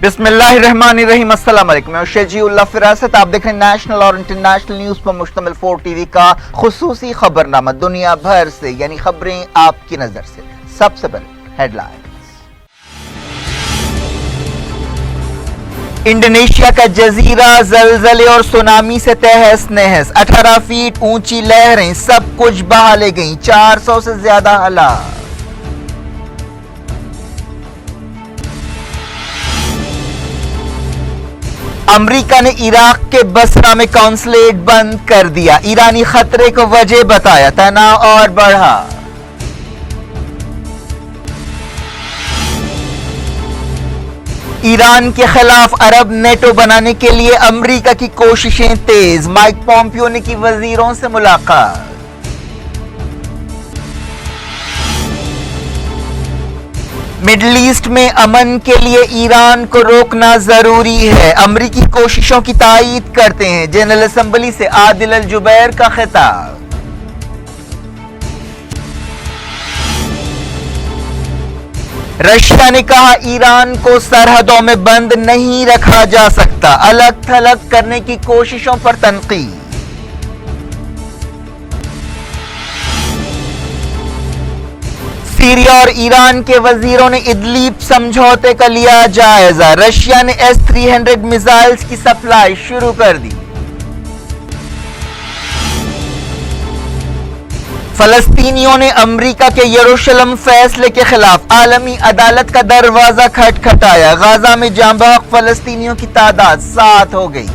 बिस्मिल्लाहिर्रहमानिर्रहीम। अस्सलाम वालेकुम। मैं शजीउल्लाह फिरासत, आप देख रहे हैं नेशनल और इंटरनेशनल न्यूज पर मुश्तमिल 4 टीवी का खुसूसी खबरनामा दुनिया भर से, यानी खबरें आपकी नजर से। सबसे पहले हेडलाइंस। इंडोनेशिया का जजीरा जलजले और सुनामी से तहस नहस, 18 फीट ऊंची लहरें सब कुछ बहा ले गईं, 400 से ज्यादा हलाक। अमेरिका ने इराक के बसरा में कौंसलेट बंद कर दिया, ईरानी खतरे को वजह बताया, तनाव और बढ़ा। ईरान के खिलाफ अरब नेटो बनाने के लिए अमेरिका की कोशिशें तेज, माइक पॉम्पियो ने की वजीरों से मुलाकात। मिडल ईस्ट में अमन के लिए ईरान को रोकना जरूरी है, अमरीकी कोशिशों की तायीद करते हैं जनरल असेंबली से आदिल अल जुबैर का खिताब। रशिया ने कहा ईरान को सरहदों में बंद नहीं रखा जा सकता, अलग थलग करने की कोशिशों पर तनकीद। सीरिया और ईरान के वजीरों ने इदलीब समझौते का लिया जायजा, रशिया ने S-300 मिसाइल्स की सप्लाई शुरू कर दी। फलस्तीनियों ने अमेरिका के यरूशलेम फैसले के खिलाफ आलमी अदालत का दरवाजा खटखटाया, गाजा में जाँ बहक फलस्तीनियों की तादाद 7 हो गई।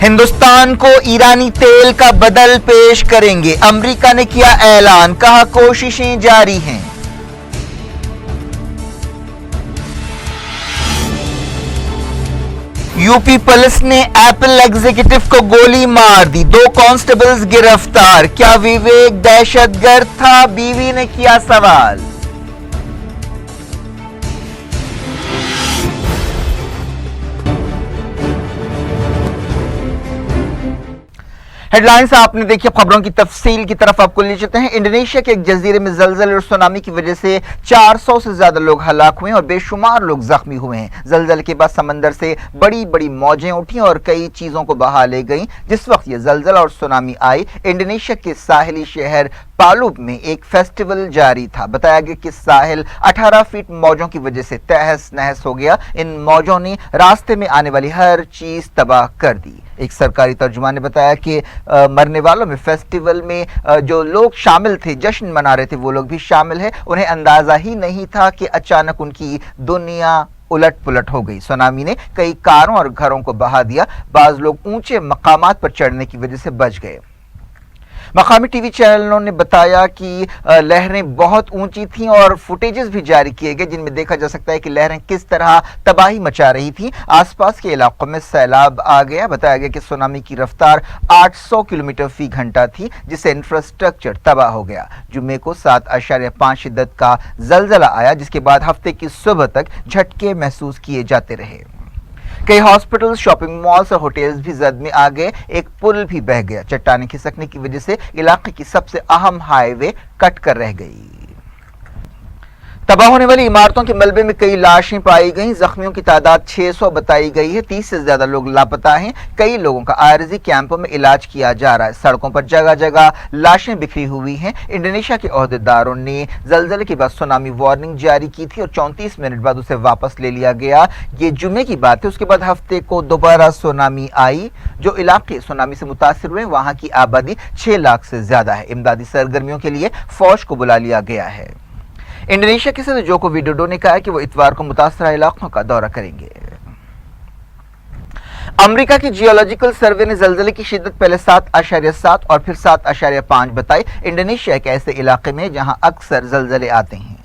हिंदुस्तान को ईरानी तेल का बदल पेश करेंगे, अमेरिका ने किया ऐलान, कहा कोशिशें जारी हैं। यूपी पुलिस ने एप्पल एग्जीक्यूटिव को गोली मार दी, 2 कांस्टेबल्स गिरफ्तार, क्या विवेक दहशतगर्द था, बीवी ने किया सवाल। हेडलाइंस आपने देखी, खबरों की तफसील की तरफ आपको ले चलते हैं। इंडोनेशिया के एक जजीरे में जलजले और सुनामी की वजह से 400 से ज्यादा लोग हलाक हुए हैं और बेशुमार लोग जख्मी हुए हैं। जलजले के बाद समंदर से बड़ी बड़ी मौजें उठी और कई चीजों को बहा ले गई। जिस वक्त ये जलजला और सुनामी आई, इंडोनेशिया के साहिली शहर पालू में एक फेस्टिवल जारी था। बताया गया कि साहिल 18 फीट मौजों की वजह से तहस नहस हो गया। इन मौजों ने रास्ते में आने वाली हर चीज तबाह कर दी। एक सरकारी तर्जुमान ने बताया कि मरने वालों में फेस्टिवल में जो लोग शामिल थे, जश्न मना रहे थे, वो लोग भी शामिल है। उन्हें अंदाजा ही नहीं था कि अचानक उनकी दुनिया उलट पुलट हो गई। सुनामी ने कई कारों और घरों को बहा दिया, बाज लोग ऊंचे मकामात पर चढ़ने की वजह से बच गए। मकामी टीवी चैनलों ने बताया कि लहरें बहुत ऊंची थीं और फुटेजेस भी जारी किए गए जिनमें देखा जा सकता है कि लहरें किस तरह तबाही मचा रही थीं। आसपास के इलाकों में सैलाब आ गया। बताया गया कि सुनामी की रफ्तार 800 किलोमीटर फी घंटा थी, जिससे इंफ्रास्ट्रक्चर तबाह हो गया। जुम्मे को 7.5 शिद्दत का जलजला आया, जिसके बाद हफ्ते की सुबह तक झटके महसूस किए जाते रहे। कई हॉस्पिटल, शॉपिंग मॉल्स और होटल्स भी जद में आ गए। एक पुल भी बह गया। चट्टानें खिसकने की वजह से इलाके की सबसे अहम हाईवे कट कर रह गई। तबाह होने वाली इमारतों के मलबे में कई लाशें पाई गईं। जख्मियों की तादाद 600 बताई गई है। 30 से ज्यादा लोग लापता हैं। कई लोगों का आरजी कैंपों में इलाज किया जा रहा है। सड़कों पर जगह जगह लाशें बिखरी हुई हैं। इंडोनेशिया के ओहदेदारों ने जलजले के बाद सुनामी वार्निंग जारी की थी और 34 मिनट बाद उसे वापस ले लिया गया। ये जुम्मे की बात है। उसके बाद हफ्ते को दोबारा सुनामी आई। जो इलाके सुनामी से मुतासिर हुए, वहां की आबादी 6 लाख से ज्यादा है। इमदादी सरगर्मियों के लिए फौज को बुला लिया गया है। इंडोनेशिया के सदर जोको विडोडो ने कहा कि वो इतवार को मुतासरा इलाकों का दौरा करेंगे। अमेरिका की जियोलॉजिकल सर्वे ने जलजले की शिद्दत पहले 7.7 और फिर 7.5 बताई। इंडोनेशिया एक ऐसे इलाके में जहां अक्सर जलजले आते हैं।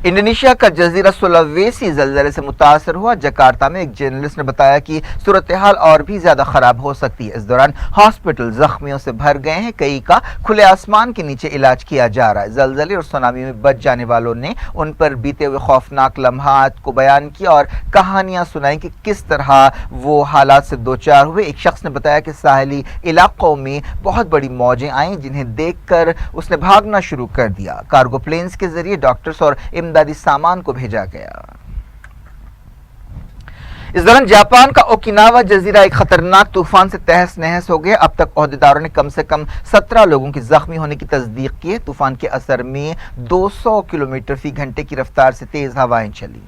इंडोनेशिया का जजीरा सुलावेसी जलजले से मुतासर हुआ। जकार्ता में एक जर्नलिस्ट ने बताया कि सूरत हाल और भी ज्यादा खराब हो सकती है। इस दौरान हॉस्पिटल जख्मियों से भर गए हैं, कई का खुले आसमान के नीचे इलाज किया जा रहा है। जलजले और सुनामी में बच जाने वालों ने उन पर बीते हुए खौफनाक लम्हात को बयान किया और कहानियां सुनाई कि किस तरह वो हालात से दो चार हुए। एक शख्स ने बताया कि साहली इलाकों में बहुत बड़ी मौजें आई, जिन्हें देखकर उसने भागना शुरू कर दिया। कार्गो प्लेन्स के जरिए डॉक्टर्स और इमदादी सामान को भेजा गया। इस दौरान जापान का ओकिनावा जजीरा एक खतरनाक तूफान से तहस नहस हो गया। अब तक ओहदेदारों ने कम से कम 17 लोगों की जख्मी होने की तस्दीक की है। तूफान के असर में 200 किलोमीटर फी घंटे की रफ्तार से तेज हवाएं चली।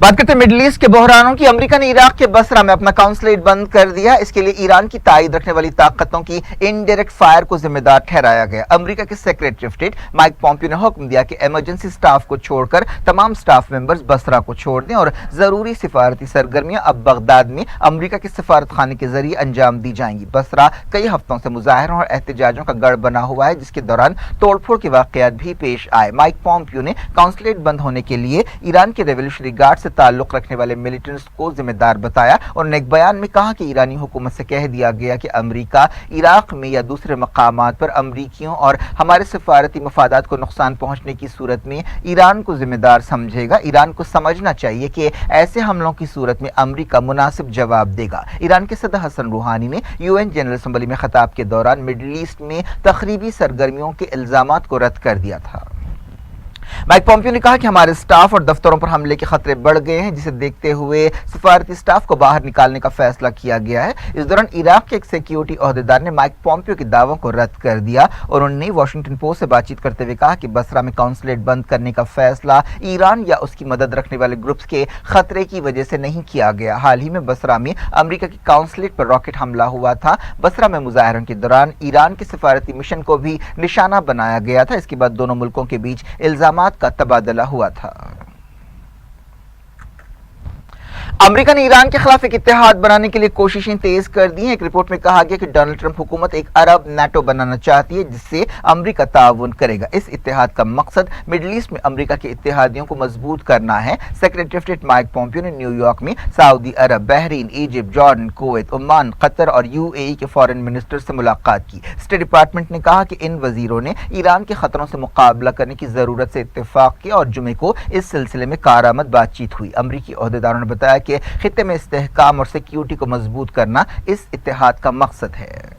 बात करते हैं मिडिल ईस्ट के बहरानों की। अमेरिका ने इराक के बसरा में अपना काउंसलेट बंद कर दिया। इसके लिए ईरान की ताईद रखने वाली ताकतों की इनडायरेक्ट फायर को जिम्मेदार ठहराया गया। अमेरिका के secretary of state Mike Pompeo ने हुक्म दिया कि इमरजेंसी स्टाफ को छोड़कर तमाम स्टाफ मेंबर्स बसरा को छोड़ दें और जरूरी सिफारती सरगर्मियां अब बगदाद में अमेरिका के सफारत खाने के जरिए अंजाम दी जाएंगी। बसरा कई हफ्तों से मुजाहरों और एहतजाजों का गढ़ बना हुआ है, जिसके दौरान तोड़फोड़ के वाकयात भी पेश आए। माइक पॉम्पियो ने काउंसलेट बंद होने के लिए ईरान के रेवोल्यूशनरी गार्ड से ताल्लुक रखने वाले मिलिटेंट्स को जिम्मेदार बताया। उन्होंने एक बयान में कहा कि ईरानी हुकूमत से कह दिया गया कि अमेरिका इराक में या दूसरे मकामात पर अमरीकियों और हमारे सफारती मफादात को नुकसान पहुंचने की सूरत में ईरान को जिम्मेदार समझेगा। ईरान को समझना चाहिए कि ऐसे हमलों की सूरत में अमेरिका मुनासिब जवाब देगा। ईरान के सदर हसन रूहानी ने यूएन जनरल असम्बली में खिताब के दौरान मिडिल ईस्ट में तखरीबी सरगर्मियों के इल्जामात को रद्द कर दिया था। माइक पॉम्पियो ने कहा कि हमारे स्टाफ और दफ्तरों पर हमले के खतरे बढ़ गए हैं, जिसे देखते हुए सफारती स्टाफ को बाहर निकालने का फैसला किया गया है। इस दौरान इराक के एक सिक्योरिटी ओहदेदार ने माइक पॉम्पियो के दावों को रद्द कर दिया और उन्होंने वाशिंगटन पोस्ट से बातचीत करते हुए कहा कि बसरा में काउंसलेट बंद करने का फैसला ईरान या उसकी मदद रखने वाले ग्रुप्स के खतरे की वजह से नहीं किया गया। हाल ही में बसरा में अमेरिका की काउंसलेट पर रॉकेट हमला हुआ था। बसरा में मुजाहरों के दौरान ईरान के सफारती मिशन को भी निशाना बनाया गया था। इसके बाद दोनों मुल्कों के बीच इल्जाम का तबादला हुआ था। अमेरिका ने ईरान के खिलाफ एक इत्तेहाद बनाने के लिए कोशिशें तेज कर दी हैं। एक रिपोर्ट में कहा गया कि डोनाल्ड ट्रंप हुकूमत एक अरब नाटो बनाना चाहती है, जिससे अमेरिका ताउन करेगा। इस इत्तेहाद का मकसद मिडिल ईस्ट में अमेरिका के इत्तेहादियों को मजबूत करना है। Secretary of state Mike Pompeo ने न्यूयॉर्क में सऊदी अरब, Bahrain, Egypt, Jordan, Kuwait, Oman, Qatar और यूएई के फॉरेन मिनिस्टर से मुलाकात की। स्टेट डिपार्टमेंट ने कहा कि इन वजीरों ने ईरान के खतरों से मुकाबला करने की जरूरत से इत्तेफाक किया और जुमे को इस सिलसिले में कारआमद बातचीत हुई। अमरीकी ओहदेदारों ने बताया कि खित्ते में इस्तेहकाम और सिक्योरिटी को मजबूत करना इस इत्तेहाद का मकसद है।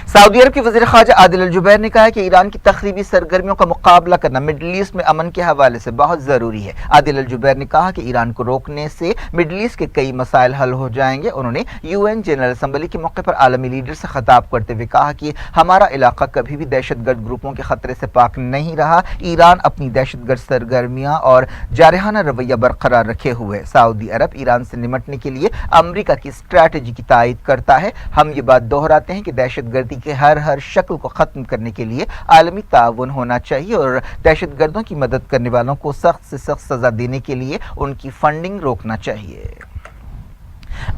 सऊदी अरब के वज़ीर ख़ारजा आदिल अल जुबैर ने कहा है कि ईरान की तखरीबी सरगर्मियों का मुकाबला करना मिडिल ईस्ट में अमन के हवाले से बहुत ज़रूरी है। आदिल अल जुबैर ने कहा कि ईरान को रोकने से मिडिल ईस्ट के कई मसाइल हल हो जाएंगे। उन्होंने यूएन जनरल असम्बली के मौके पर आलमी लीडर से खिताब करते हुए कहा कि हमारा इलाका कभी भी दहशतगर्द ग्रुपों के खतरे से पाक नहीं रहा। ईरान अपनी दहशतगर्द सरगर्मियाँ और जारहाना रवैया बरकरार रखे हुए है। सऊदी अरब ईरान से निमटने के लिए अमरीका की स्ट्रैटेजी की तायद करता है। हम ये बात दोहराते हैं कि दहशतगर्दी के हर शक्ल को खत्म करने के लिए आलमी ताउन होना चाहिए और दहशतगर्दों की मदद करने वालों को सख्त से सख्त सजा देने के लिए उनकी फंडिंग रोकना चाहिए।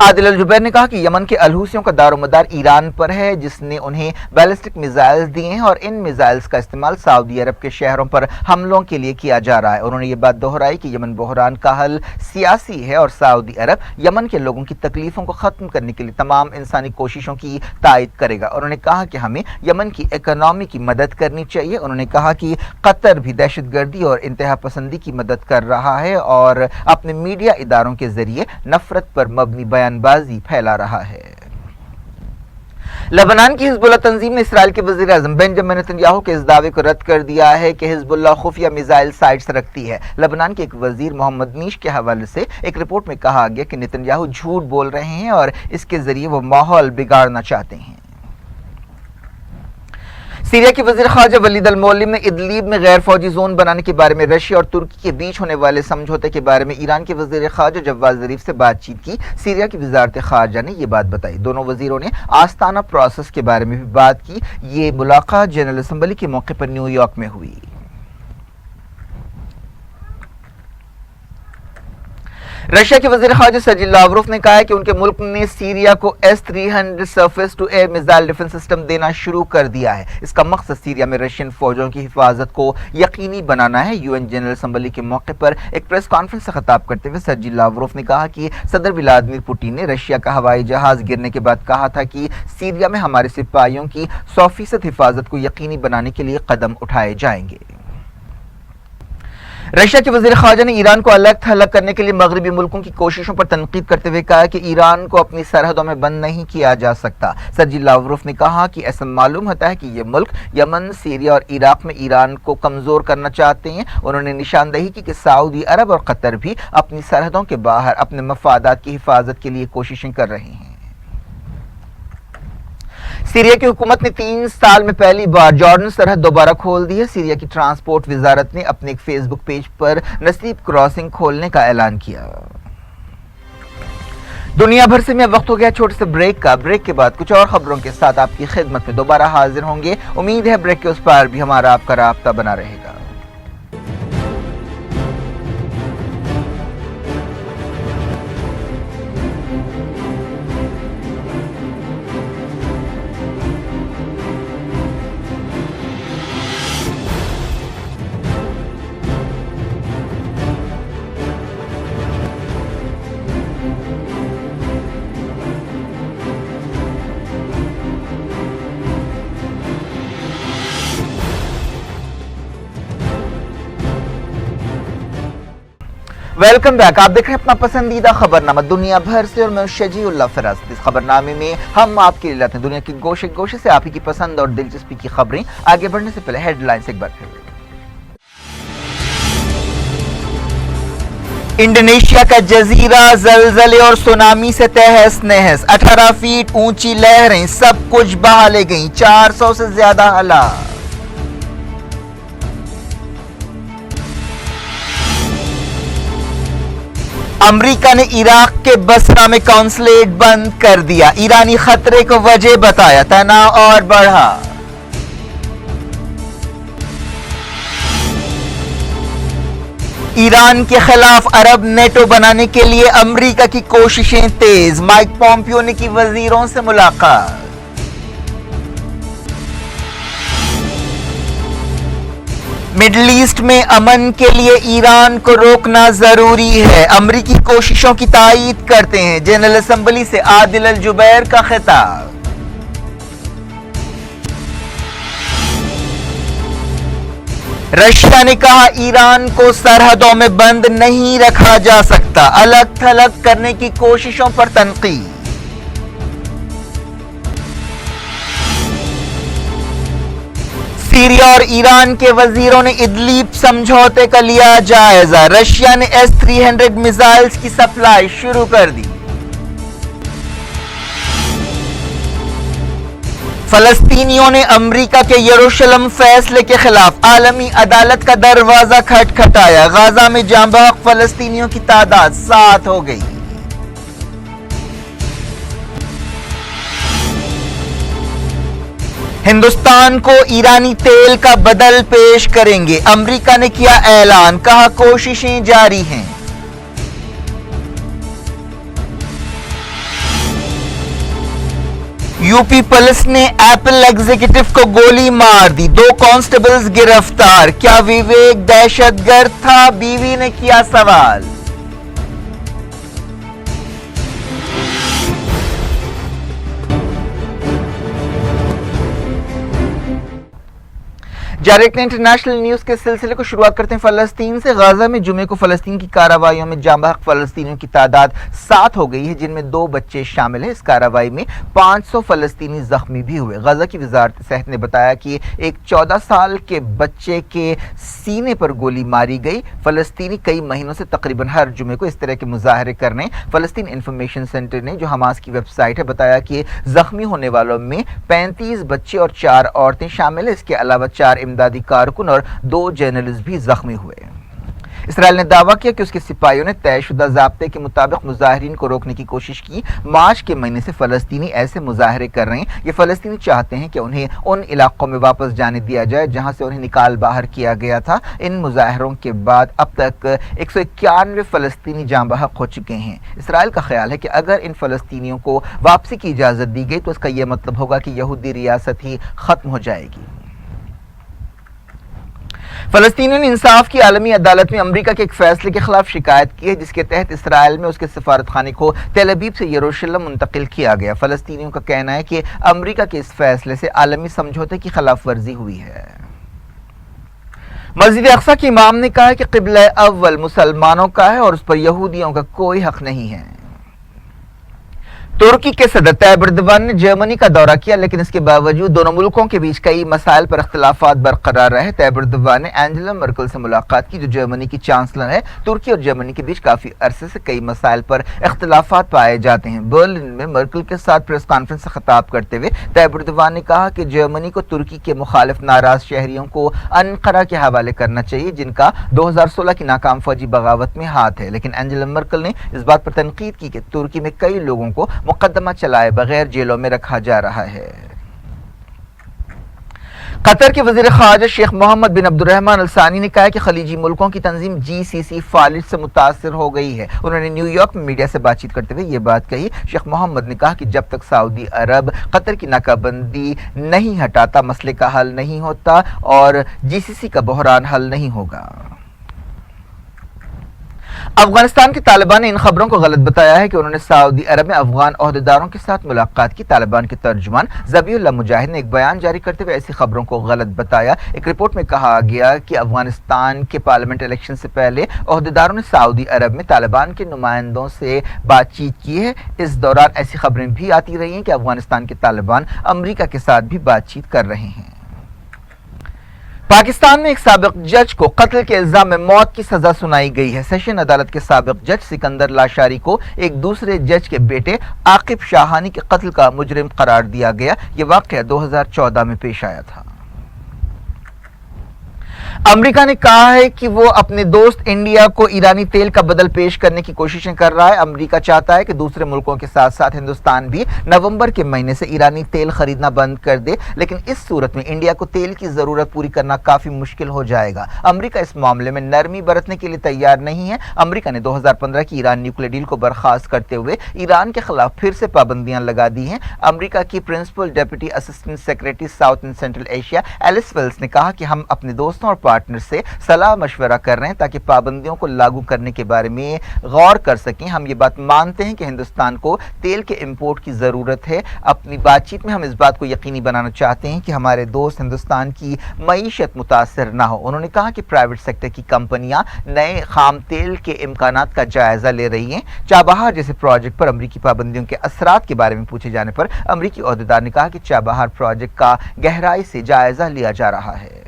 आदिल अल जुबैर ने कहा कि यमन के अलहूसियों का दारोमदार ईरान पर है, जिसने उन्हें बैलिस्टिक मिसाइल्स दिए हैं और इन मिसाइल्स का इस्तेमाल सऊदी अरब के शहरों पर हमलों के लिए किया जा रहा है। उन्होंने ये बात दोहराई कि यमन बहरान का हल सियासी है और सऊदी अरब यमन के लोगों की तकलीफों को ख़त्म करने के लिए तमाम इंसानी कोशिशों की तायद करेगा। उन्होंने कहा कि हमें यमन की इकनॉमी की मदद करनी चाहिए। उन्होंने कहा कि कतर भी दहशतगर्दी और इंतहा पसंदी की मदद कर रहा है और अपने मीडिया इदारों के जरिए नफरत पर मबनी बयानबाजी फैला रहा है। लेबनान की हिजबुल्लाह तंजीम ने इसराइल के वज़ीर आज़म बेंजामिन नेतन्याहू के इस दावे को रद्द कर दिया है कि हिजबुल्लाह खुफिया मिसाइल साइट्स रखती है। लेबनान के एक वज़ीर मोहम्मद नीश के हवाले से एक रिपोर्ट में कहा गया कि नेतन्याहू झूठ बोल रहे हैं और इसके जरिए वो माहौल बिगाड़ना चाहते हैं। सीरिया के वज़ीर ख़ारजा वलीद अल मौल्लिम ने इदलीब में गैर फौजी जोन बनाने के बारे में रशिया और तुर्की के बीच होने वाले समझौते के बारे में ईरान के वज़ीर ख़ारजा जवाद ज़रीफ से बातचीत की। सीरिया की वज़ारत ख़ारजा ने यह बात बताई। दोनों वज़ीरों ने आस्ताना प्रोसेस के बारे में भी बात की। ये मुलाकात जनरल असम्बली के मौके पर न्यूयॉर्क में हुई। रशिया के वज़ीर ख़ारजा सर्जी लावरोव ने कहा है कि उनके मुल्क ने सीरिया को S-300 surface to air missile defence system देना शुरू कर दिया है। इसका मकसद सीरिया में रशियन फौजों की हिफाजत को यकीनी बनाना है। यूएन जनरल असम्बली के मौके पर एक प्रेस कॉन्फ्रेंस से खिताब करते हुए सर्जी लावरोव ने कहा कि सदर व्लादिमीर पुतिन ने रशिया का हवाई जहाज गिरने के बाद कहा था कि सीरिया में हमारे सिपाहियों की 100% हिफाजत को यकीनी बनाने के लिए कदम उठाए जाएंगे। रशिया के वज़ीर ख़ारजा ने ईरान को अलग थलग करने के लिए मगरबी मुल्कों की कोशिशों पर तनकीद करते हुए कहा कि ईरान को अपनी सरहदों में बंद नहीं किया जा सकता। सर्जी लावरोव ने कहा कि ऐसा मालूम होता है कि ये मुल्क यमन, सीरिया और इराक में ईरान को कमज़ोर करना चाहते हैं। उन्होंने निशानदही की कि सऊदी अरब और कतर भी अपनी सरहदों के बाहर अपने मफादात की हिफाजत के लिए कोशिशें कर रहे हैं। सीरिया की हुकूमत ने 3 साल में पहली बार जॉर्डन सरहद दोबारा खोल दी है। सीरिया की ट्रांसपोर्ट वजारत ने अपने एक फेसबुक पेज पर नसीब क्रॉसिंग खोलने का ऐलान किया। दुनिया भर से मैं वक्त हो गया छोटे से ब्रेक का। ब्रेक के बाद कुछ और खबरों के साथ आपकी खिदमत में दोबारा हाजिर होंगे। उम्मीद है ब्रेक के उस पार भी हमारा आपका राब्ता बना रहेगा। Welcome back. आप देख रहे हैं अपना पसंदीदा खबरनामा दुनिया भर से और मैं शजीउल्लाह फराज। इस खबरनामे में हम आपके लिए लाते हैं दुनिया की गोशे गोशे से आप ही की पसंद और दिलचस्पी की खबरें। आगे बढ़ने से पहले हेडलाइंस एक बार फिर। इंडोनेशिया का जजीरा जलजले और सुनामी से तहस नहस, 18 फीट ऊंची लहरें सब कुछ बहा ले गईं, 400 से ज्यादा हलाक। अमेरिका ने इराक के बसरा में कौंसलेट बंद कर दिया, ईरानी खतरे को वजह बताया, तनाव और बढ़ा। ईरान के खिलाफ अरब नेटो बनाने के लिए अमेरिका की कोशिशें तेज, माइक पॉम्पियो ने की वजीरों से मुलाकात। मिडल ईस्ट में अमन के लिए ईरान को रोकना जरूरी है, अमरीकी कोशिशों की तायीद करते हैं जनरल असम्बली से आदिल अल जुबैर का खिताब। रशिया ने कहा ईरान को सरहदों में बंद नहीं रखा जा सकता, अलग थलग करने की कोशिशों पर तनकीद। सीरिया और ईरान के वजीरों ने इदलिब समझौते का लिया जायजा, रशिया ने S-300 मिसाइल्स की सप्लाई शुरू कर दी। फलस्तीनियों ने अमेरिका के यरूशलेम फैसले के खिलाफ आलमी अदालत का दरवाजा खटखटाया, गाजा में जाँ बहक फलस्तीनियों की तादाद 7 हो गई। हिंदुस्तान को ईरानी तेल का बदल पेश करेंगे, अमेरिका ने किया ऐलान, कहा कोशिशें जारी हैं। यूपी पुलिस ने एप्पल एग्जीक्यूटिव को गोली मार दी, 2 कांस्टेबल्स गिरफ्तार, क्या विवेक दहशतगर्द था, बीवी ने किया सवाल। डायरेक्ट इंटरनेशनल न्यूज के सिलसिले को शुरुआत करते हैं फलस्तीन से। गाजा में जुमे को फलस्तीन की कार्रवाइयों में जाँ बहक फलस्तीनियों की तादाद 7 हो गई है, जिनमें 2 बच्चे शामिल हैं। इस कार्रवाई में 500 फलस्तीनी जख्मी भी हुए। गाजा की वजारत सेहत ने बताया कि एक 14 साल के बच्चे के सीने पर गोली मारी गई। फलस्तीनी कई महीनों से तकरीबन हर जुमे को इस तरह के मुजाहरे करने। फलस्तीन इंफॉर्मेशन सेंटर ने, जो हमास की वेबसाइट है, बताया कि जख्मी होने वालों में 35 बच्चे और 4 औरतें शामिल हैं। इसके अलावा 4 इमदादी कारकुन और 2 जर्नलिस्ट भी जख्मी हुए। اسرائیل نے دعویٰ کیا کہ اس کے سپاہیوں نے طے شدہ ضابطے کے مطابق مظاہرین کو روکنے کی کوشش کی۔ مارچ کے مہینے سے فلسطینی ایسے مظاہرے کر رہے ہیں۔ یہ فلسطینی چاہتے ہیں کہ انہیں ان علاقوں میں واپس جانے دیا جائے جہاں سے انہیں نکال باہر کیا گیا تھا۔ ان مظاہروں کے بعد اب تک 191 فلسطینی جاں بحق ہو چکے ہیں۔ اسرائیل کا خیال ہے کہ اگر ان فلسطینیوں کو واپسی کی اجازت دی گئی تو اس کا یہ مطلب ہوگا کہ یہودی ریاست ہی ختم ہو جائے گی۔ فلسطینیوں نے انصاف کی عالمی عدالت میں امریکہ کے ایک فیصلے کے خلاف شکایت کی ہے جس کے تحت اسرائیل میں اس کے سفارت خانے کو تیل ابیب سے یروشلم منتقل کیا گیا۔ فلسطینیوں کا کہنا ہے کہ امریکہ کے اس فیصلے سے عالمی سمجھوتے کی خلاف ورزی ہوئی ہے۔ مسجد اقصی کے امام نے کہا کہ قبلہ اول مسلمانوں کا ہے اور اس پر یہودیوں کا کوئی حق نہیں ہے۔ ترکی کے صدر طیب ایردوان نے جرمنی کا دورہ کیا لیکن اس کے باوجود دونوں ملکوں کے بیچ کئی مسائل پر اختلافات برقرار رہے۔ طیب ایردوان نے اینجلا مرکل سے ملاقات کی جو جرمنی کی چانسلر ہے۔ ترکی اور جرمنی کے بیچ کافی عرصے سے کئی مسائل پر اختلافات پائے جاتے ہیں۔ برلن میں مرکل کے ساتھ پریس کانفرنس سے خطاب کرتے ہوئے طیب ایردوان نے کہا کہ جرمنی کو ترکی کے مخالف ناراض شہریوں کو انقرہ کے حوالے کرنا چاہیے جن کا 2016 کی ناکام فوجی بغاوت میں ہاتھ ہے، لیکن اینجلا مرکل نے اس بات پر تنقید کی کہ ترکی میں کئی لوگوں کو مقدمہ چلائے بغیر جیلوں میں رکھا جا رہا ہے۔ قطر کے وزیر خارجہ شیخ محمد بن عبد الرحمن الثانی نے کہا کہ خلیجی ملکوں کی تنظیم GCC فالج سے متاثر ہو گئی ہے۔ انہوں نے نیو یارک میں میڈیا سے بات چیت کرتے ہوئے یہ بات کہی۔ شیخ محمد نے کہا کہ جب تک سعودی عرب قطر کی ناکہ بندی نہیں ہٹاتا مسئلے کا حل نہیں ہوتا اور GCC کا بحران حل نہیں ہوگا۔ افغانستان کے طالبان نے ان خبروں کو غلط بتایا ہے کہ انہوں نے سعودی عرب میں افغان عہدیداروں کے ساتھ ملاقات کی۔ طالبان کے ترجمان ذبیح اللہ مجاہد نے ایک بیان جاری کرتے ہوئے ایسی خبروں کو غلط بتایا۔ ایک رپورٹ میں کہا گیا کہ افغانستان کے پارلیمنٹ الیکشن سے پہلے عہدیداروں نے سعودی عرب میں طالبان کے نمائندوں سے بات چیت کی ہے۔ اس دوران ایسی خبریں بھی آتی رہی ہیں کہ افغانستان کے طالبان امریکہ کے ساتھ بھی بات چیت کر رہے ہیں۔ پاکستان میں ایک سابق جج کو قتل کے الزام میں موت کی سزا سنائی گئی ہے۔ سیشن عدالت کے سابق جج سکندر لاشاری کو ایک دوسرے جج کے بیٹے عاقب شاہانی کے قتل کا مجرم قرار دیا گیا۔ یہ واقعہ 2014 میں پیش آیا تھا۔ امریکہ نے کہا ہے کہ وہ اپنے دوست انڈیا کو ایرانی تیل کا بدل پیش کرنے کی کوششیں کر رہا ہے۔ امریکہ چاہتا ہے کہ دوسرے ملکوں کے ساتھ ساتھ ہندوستان بھی نومبر کے مہینے سے ایرانی تیل خریدنا بند کر دے، لیکن اس صورت میں انڈیا کو تیل کی ضرورت پوری کرنا کافی مشکل ہو جائے گا۔ امریکہ اس معاملے میں نرمی برتنے کے لیے تیار نہیں ہے۔ امریکہ نے 2015 کی ایران نیوکلیئر ڈیل کو برخاست کرتے ہوئے ایران کے خلاف پھر سے پابندیاں لگا دی ہیں۔ امریکہ کی principal deputy assistant secretary South and Central Asia Alice Wells نے کہا کہ ہم اپنے دوستوں اور پارٹنر سے صلاح مشورہ کر رہے ہیں تاکہ پابندیوں کو لاگو کرنے کے بارے میں غور کر سکیں۔ ہم یہ بات مانتے ہیں کہ ہندوستان کو تیل کے امپورٹ کی ضرورت ہے۔ اپنی بات چیت میں ہم اس بات کو یقینی بنانا چاہتے ہیں کہ ہمارے دوست ہندوستان کی معیشت متاثر نہ ہو۔ انہوں نے کہا کہ پرائیویٹ سیکٹر کی کمپنیاں نئے خام تیل کے امکانات کا جائزہ لے رہی ہیں۔ چابہار جیسے پروجیکٹ پر امریکی پابندیوں کے اثرات کے بارے میں پوچھے جانے پر امریکی عہدیدار نے کہا کہ چابہار پروجیکٹ کا گہرائی سے جائزہ لیا جا رہا ہے۔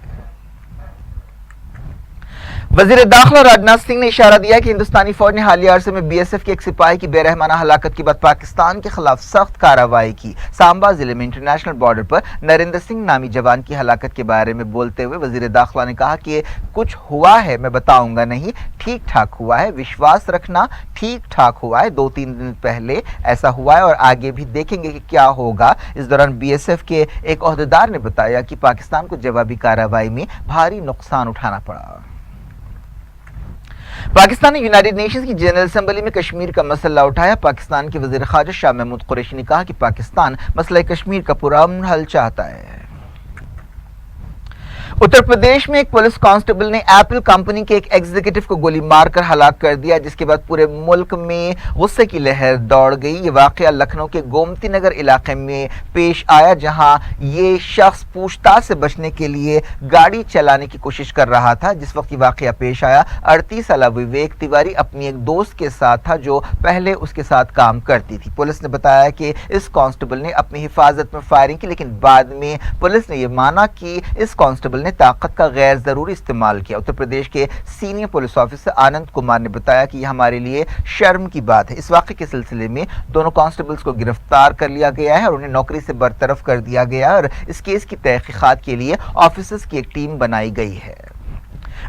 وزیر داخلہ راجناتھ سنگھ نے اشارہ دیا کہ ہندوستانی فوج نے حالیہ عرصے میں BSF کے ایک سپاہی کی بے رحمانہ ہلاکت کے بعد پاکستان کے خلاف سخت کارروائی کی۔ سامبا ضلع میں انٹرنیشنل بارڈر پر نریندر سنگھ نامی جوان کی ہلاکت کے بارے میں بولتے ہوئے وزیر داخلہ نے کہا کہ کچھ ہوا ہے، میں بتاؤں گا نہیں، ٹھیک ٹھاک ہوا ہے، وشواس رکھنا، ٹھیک ٹھاک ہوا ہے، 2-3 دن پہلے ایسا ہوا ہے اور آگے بھی دیکھیں گے کہ کیا ہوگا۔ اس دوران BSF کے ایک عہدیدار نے بتایا کہ پاکستان کو جوابی کارروائی میں بھاری نقصان اٹھانا پڑا۔ پاکستان نے یونائیٹڈ نیشنز کی جنرل اسمبلی میں کشمیر کا مسئلہ اٹھایا۔ پاکستان کے وزیر خارجہ شاہ محمود قریشی نے کہا کہ پاکستان مسئلہ کشمیر کا پرامن حل چاہتا ہے۔ اتر پردیش میں ایک پولیس کانسٹیبل نے ایپل کمپنی کے ایک ایگزیکٹو کو گولی مار کر ہلاک کر دیا جس کے بعد پورے ملک میں غصے کی لہر دوڑ گئی۔ یہ واقعہ لکھنؤ کے گومتی نگر علاقے میں پیش آیا جہاں یہ شخص پوچھ تاچھ سے بچنے کے لیے گاڑی چلانے کی کوشش کر رہا تھا۔ جس وقت یہ واقعہ پیش آیا 38 سالہ وویک تیواری اپنی ایک دوست کے ساتھ تھا جو پہلے اس کے ساتھ کام کرتی تھی۔ پولیس نے بتایا کہ اس کانسٹیبل نے اپنی حفاظت میں فائرنگ کی لیکن بعد میں پولیس نے یہ مانا کہ اس کانسٹیبل نے طاقت کا غیر ضروری استعمال کیا۔ اتر پردیش کے سینئر پولیس آفیسر آنند کمار نے بتایا کہ یہ ہمارے لیے شرم کی بات ہے۔ اس واقعے کے سلسلے میں دونوں کانسٹیبلز کو گرفتار کر لیا گیا ہے اور انہیں نوکری سے برطرف کر دیا گیا ہے اور اس کیس کی تحقیقات کے لیے آفیسرز کی ایک ٹیم بنائی گئی ہے۔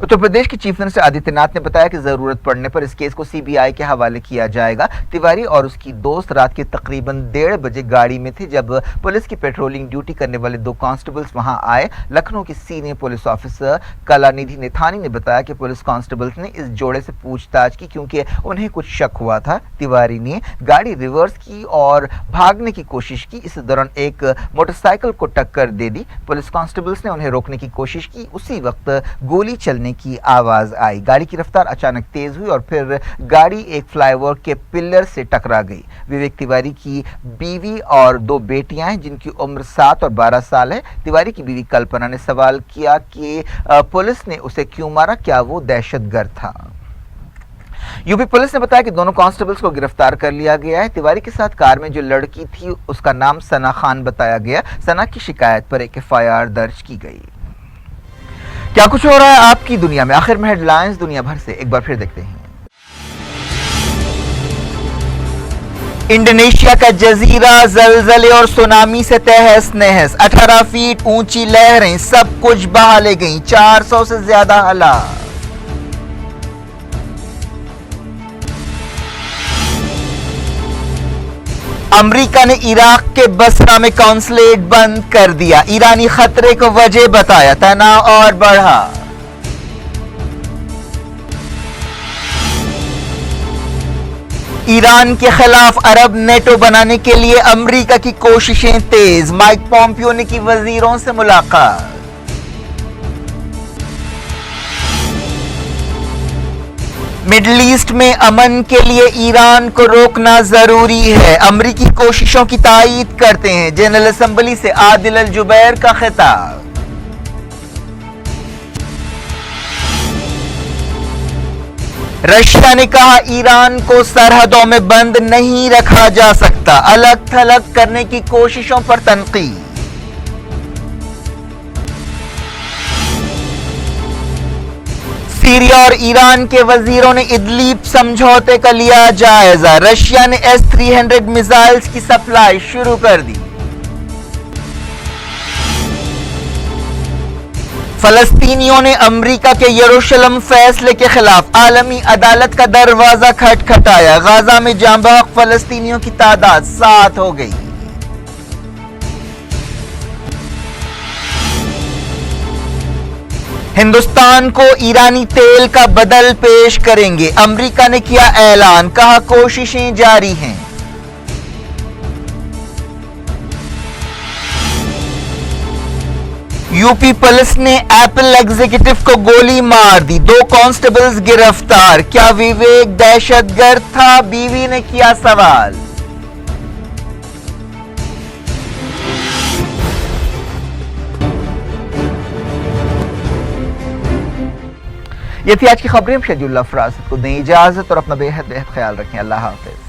उत्तर प्रदेश के चीफ मिनिस्टर आदित्यनाथ ने बताया कि जरूरत पड़ने पर इस केस को सीबीआई के हवाले किया जाएगा। तिवारी और उसकी दोस्त रात के तकरीबन 1:30 बजे गाड़ी में थे जब पुलिस की पेट्रोलिंग ड्यूटी करने वाले 2 कांस्टेबल्स वहां आए। लखनऊ के senior police officer Kalanidhi Nethani ने बताया कि पुलिस कांस्टेबल्स ने इस जोड़े से पूछताछ की क्योंकि उन्हें कुछ शक हुआ था। तिवारी ने गाड़ी रिवर्स की और भागने की कोशिश की। इस दौरान एक मोटरसाइकिल को टक्कर दे दी। पुलिस कांस्टेबल्स ने उन्हें रोकने की कोशिश की। उसी वक्त गोली चलने की आवाज आई। गाड़ी की रफ्तार अचानक तेज हुई और फिर गाड़ी एक फ्लाईओवर के पिलर से टकरा गई। विवेक तिवारी की बीवी और 2 बेटियां हैं जिनकी उम्र 7 और 12 साल है। तिवारी की बीवी कल्पना ने सवाल किया कि पुलिस ने उसे क्यों मारा, क्या वो दहशतगर्द था। यूपी पुलिस ने बताया कि दोनों कांस्टेबल्स को गिरफ्तार कर लिया गया है। तिवारी के साथ कार में जो लड़की थी उसका नाम सना खान बताया गया। सना की शिकायत पर एक FIR दर्ज की गई। क्या कुछ हो रहा है आपकी दुनिया में, आखिर में हेडलाइंस दुनिया भर से एक बार फिर देखते हैं। इंडोनेशिया का जजीरा जलजले और सुनामी से तहस नहस, 18 फीट ऊंची लहरें सब कुछ बहा ले गईं, 400 से ज्यादा हलाक। अमेरिका ने इराक के बसरा में कौंसलेट बंद कर दिया। ईरानी खतरे को वजह बताया, तनाव और बढ़ा। ईरान के खिलाफ अरब नेटो बनाने के लिए अमेरिका की कोशिशें तेज, माइक पॉम्पियो ने की वजीरों से मुलाकात। मिडिल ईस्ट में अमन के लिए ईरान को रोकना जरूरी है, अमरीकी कोशिशों की तायीद करते हैं। जनरल असेंबली से आदिल अल जुबैर का खिताब। रशिया ने कहा ईरान को सरहदों में बंद नहीं रखा जा सकता, अलग थलग करने की कोशिशों पर तनकीद। सीरिया और ईरान के वजीरों ने इदलीब समझौते का लिया जायजा। रशिया ने S-300 मिसाइल्स की सप्लाई शुरू कर दी। फलस्तीनियों ने अमेरिका के यरूशलेम फैसले के खिलाफ आलमी अदालत का दरवाजा खटखटाया। गाजा में जाँ बहक फलस्तीनियों की तादाद 7 हो गई। हिंदुस्तान को ईरानी तेल का बदल पेश करेंगे, अमेरिका ने किया ऐलान, कहा कोशिशें जारी हैं। यूपी पुलिस ने एप्पल एग्जीक्यूटिव को गोली मार दी, 2 कांस्टेबल्स गिरफ्तार। क्या विवेक दहशतगर्द था, बीवी ने किया सवाल। ये थी आज की खबरें। शेड्यूल फरासत को दें इजाजत और अपना बेहद ख्याल रखें। अल्लाह हाफिज।